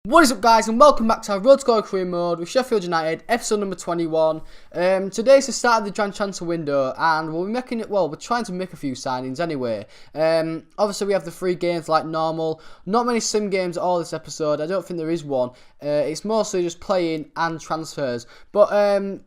What is up, guys, and welcome back to our Road Scorer Career Mode with Sheffield United, episode number 21. Today's the start of the Jan transfer window, and we're trying to make a few signings anyway. Obviously, we have the free games like normal. Not many sim games at all this episode. I don't think there is one. It's mostly just playing and transfers. But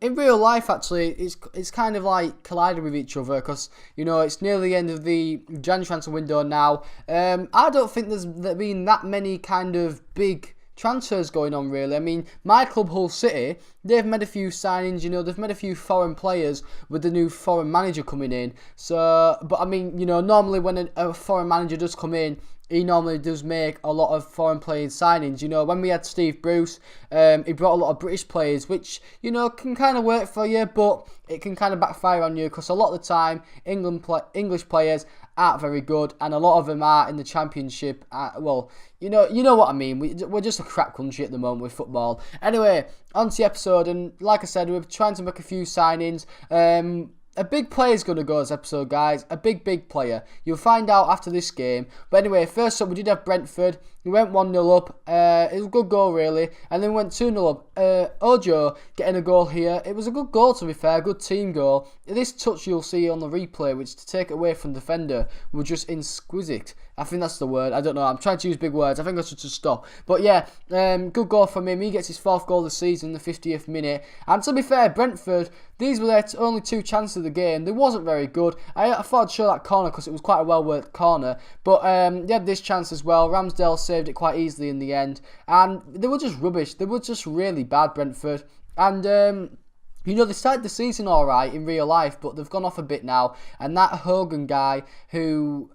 in real life, actually, it's kind of like colliding with each other because, you know, it's near the end of the Jan transfer window now. I don't think there's been that many kind of big transfers going on, really. I mean, my club, Hull City, they've made a few signings, you know, they've made a few foreign players with the new foreign manager coming in. So, but I mean, you know, normally when a foreign manager does come in, he normally does make a lot of foreign playing signings. You know, when we had Steve Bruce, he brought a lot of British players, which, you know, can kind of work for you, but it can kind of backfire on you because a lot of the time, English players aren't very good, and a lot of them are in the Championship. Well, you know what I mean. We're just a crap country at the moment with football. Anyway, on to the episode, and like I said, we're trying to make a few signings. A big player is going to go this episode, guys. A big player. You'll find out after this game. But anyway, first up, we did have Brentford. We went 1-0 up. It was a good goal, really. And then we went 2-0 up. Ojo getting a goal here. It was a good goal, to be fair. A good team goal. This touch you'll see on the replay, which to take it away from the defender, was just exquisite. I think that's the word. I don't know. I'm trying to use big words. I think I should just stop. But yeah, good goal from him. He gets his 4th goal of the season in the 50th minute. And to be fair, Brentford, these were their only 2 chances of the game. They wasn't very good. I thought I'd show that corner because it was quite a well-worked corner. But they had this chance as well. Ramsdale saved it quite easily in the end. And they were just rubbish. They were just really bad, Brentford. And you know, they started the season alright in real life, but they've gone off a bit now. And that Hogan guy who,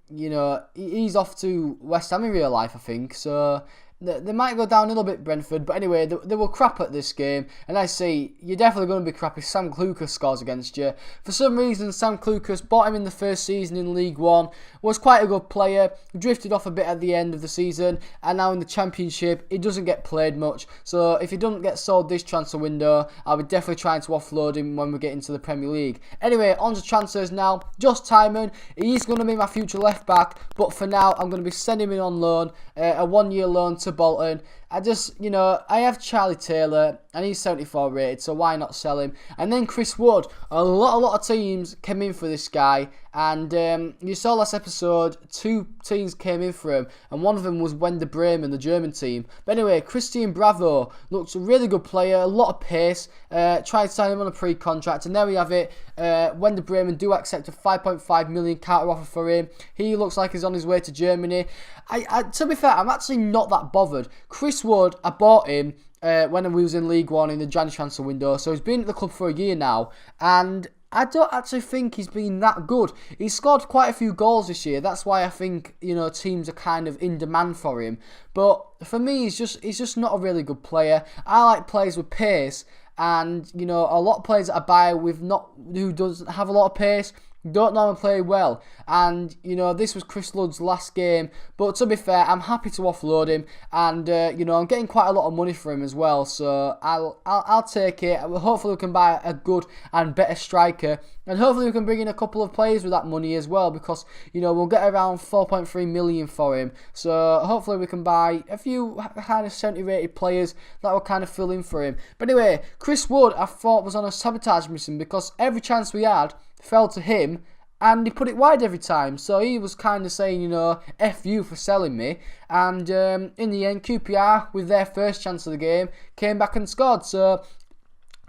you know, he's off to West Ham in real life, I think. So they might go down a little bit, Brentford. But anyway, they were crap at this game. And I say, you're definitely going to be crap if Sam Clucas scores against you. For some reason, Sam Clucas bought him in the first season in League One. Was quite a good player. Drifted off a bit at the end of the season. And now in the Championship, he doesn't get played much. So if he doesn't get sold this transfer window, I'll be definitely trying to offload him when we get into the Premier League. Anyway, on to transfers now. Josh Tymon, he's going to be my future left back. But for now, I'm going to be sending him on loan. A 1-year loan to Bolton. I just, you know, I have Charlie Taylor and he's 74 rated, so why not sell him? And then Chris Wood, a lot of teams came in for this guy, and you saw last episode 2 teams came in for him, and one of them was Werder Bremen, the German team. But anyway, Christian Bravo looks a really good player, a lot of pace. Tried to sign him on a pre-contract, and there we have it. Werder Bremen do accept a 5.5 million counter offer for him. He looks like he's on his way to Germany. To be fair, I'm actually not that bothered. Chris Wood, I bought him when we was in League One in the Jan transfer window, so he's been at the club for a year now, and I don't actually think he's been that good. He's scored quite a few goals this year. That's why I think, you know, teams are kind of in demand for him. But for me, he's just not a really good player. I like players with pace, and you know, a lot of players that I buy who doesn't have a lot of pace don't normally play well. And you know, this was Chris Wood's last game, but to be fair, I'm happy to offload him, and you know, I'm getting quite a lot of money for him as well, so I'll take it. Hopefully we can buy a good and better striker, and hopefully we can bring in a couple of players with that money as well, because you know, we'll get around 4.3 million for him, so hopefully we can buy a few kind of 70 rated players that will kind of fill in for him. But anyway, Chris Wood I thought was on a sabotage mission, because every chance we had fell to him, and he put it wide every time. So he was kind of saying, you know, F you for selling me. And in the end, QPR, with their first chance of the game, came back and scored. So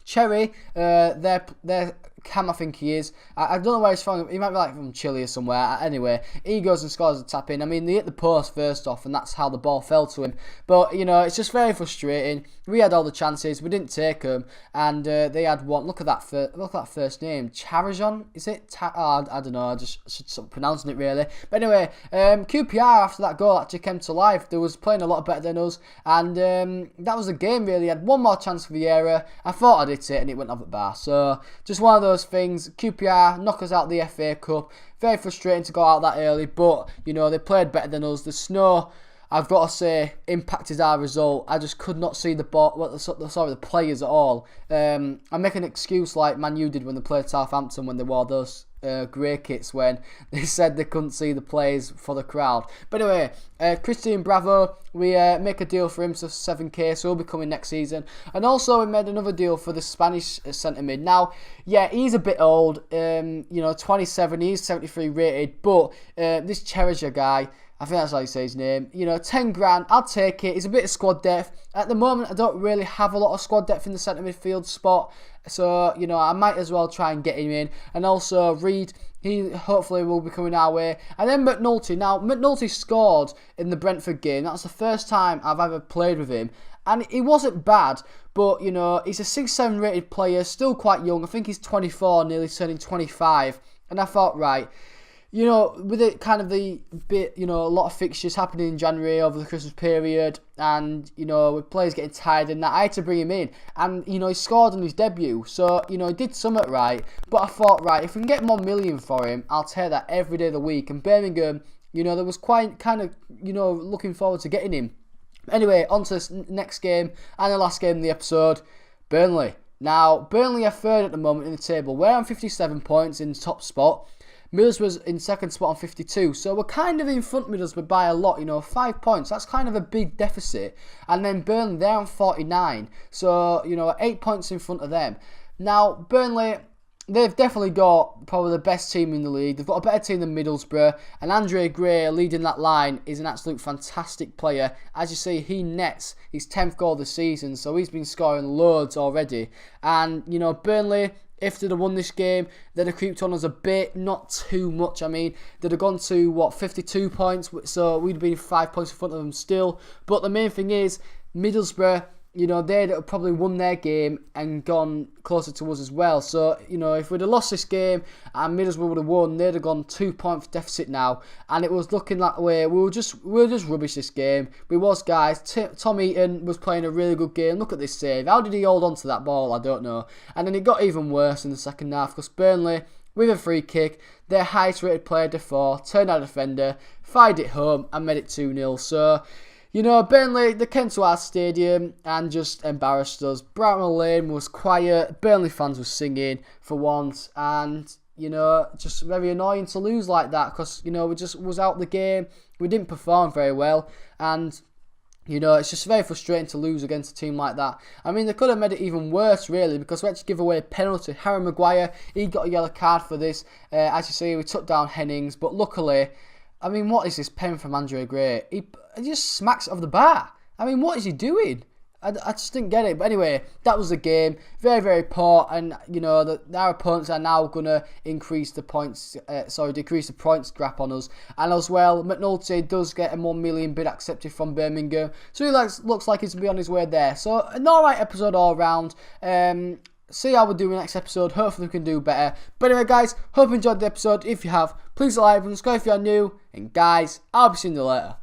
Cherry, their Cam, I think he is. I don't know where he's from. He might be like from Chile or somewhere. Anyway, he goes and scores a tap in. I mean, they hit the post first off, and that's how the ball fell to him. But, you know, it's just very frustrating. We had all the chances. We didn't take them. And they had one. Look at that first name. Charajon, is it? I don't know. I just should stop pronouncing it, really. But anyway, QPR, after that goal, actually came to life. They was playing a lot better than us. And that was the game, really. Had one more chance for Vieira. I thought I'd hit it, and it went off the bar. So, just one of those things. QPR knock us out the FA Cup. Very frustrating to go out that early, but you know, they played better than us. The snow, I've got to say, impacted our result. I just could not see the players at all. I make an excuse like Man U did when they played Southampton when they wore those grey kits when they said they couldn't see the players for the crowd. But anyway, Christian Bravo, we make a deal for him for 7k, so he'll be coming next season. And also we made another deal for the Spanish centre mid. Now, yeah, he's a bit old, 27, he's 73 rated, but this Cherisher guy, I think that's how you say his name. 10 grand, I'll take it. He's a bit of squad depth. At the moment, I don't really have a lot of squad depth in the centre midfield spot. So, I might as well try and get him in. And also, Reed, he hopefully will be coming our way. And then McNulty. Now, McNulty scored in the Brentford game. That's the first time I've ever played with him. And he wasn't bad. But, he's a 6-7 rated player, still quite young. I think he's 24, nearly turning 25. And I thought, right, with it kind of the bit, a lot of fixtures happening in January over the Christmas period, and, with players getting tired and that, I had to bring him in. And, he scored on his debut, so, he did something right. But I thought, right, if we can get more million for him, I'll take that every day of the week. And Birmingham, there was quite kind of, looking forward to getting him. Anyway, on to this next game, and the last game of the episode, Burnley. Now, Burnley are third at the moment in the table. We're on 57 points in the top spot. Middlesbrough's in second spot on 52, so we're kind of in front of Middlesbrough by a lot, 5 points, that's kind of a big deficit. And then Burnley, they're on 49, so, 8 points in front of them. Now, Burnley, they've definitely got probably the best team in the league. They've got a better team than Middlesbrough, and Andre Gray leading that line is an absolute fantastic player. As you see, he nets his 10th goal of the season, so he's been scoring loads already. And, Burnley, if they'd have won this game, they'd have creeped on us a bit, not too much. I mean, they'd have gone to, 52 points, so we'd have been 5 points in front of them still. But the main thing is, Middlesbrough, they'd have probably won their game and gone closer to us as well. So, if we'd have lost this game and Middlesbrough would have won, they'd have gone 2 point deficit now. And it was looking that way. We were just rubbish this game. We was, guys. Tom Eaton was playing a really good game. Look at this save. How did he hold on to that ball? I don't know. And then it got even worse in the second half because Burnley, with a free kick, their highest rated player, Defoe, turned out defender, fired it home and made it 2-0. So, Burnley, they came to our stadium and just embarrassed us. Bramall Lane was quiet. Burnley fans were singing for once. And, just very annoying to lose like that because, we just was out the game. We didn't perform very well. And, it's just very frustrating to lose against a team like that. I mean, they could have made it even worse, really, because we had to give away a penalty. Harry Maguire, he got a yellow card for this. As you see, we took down Hennings. But luckily, I mean, what is this pen from Andre Gray? He just smacks it off the bar. I mean, what is he doing? I just didn't get it. But anyway, that was the game. Very, very poor. And, our opponents are now going to decrease the points gap on us. And as well, McNulty does get a 1 million bid accepted from Birmingham. So he looks like he's going to be on his way there. So an alright episode all round. See how we do in the next episode. Hopefully we can do better. But anyway, guys, hope you enjoyed the episode. If you have, please like and subscribe if you are new. And guys, I'll be seeing you later.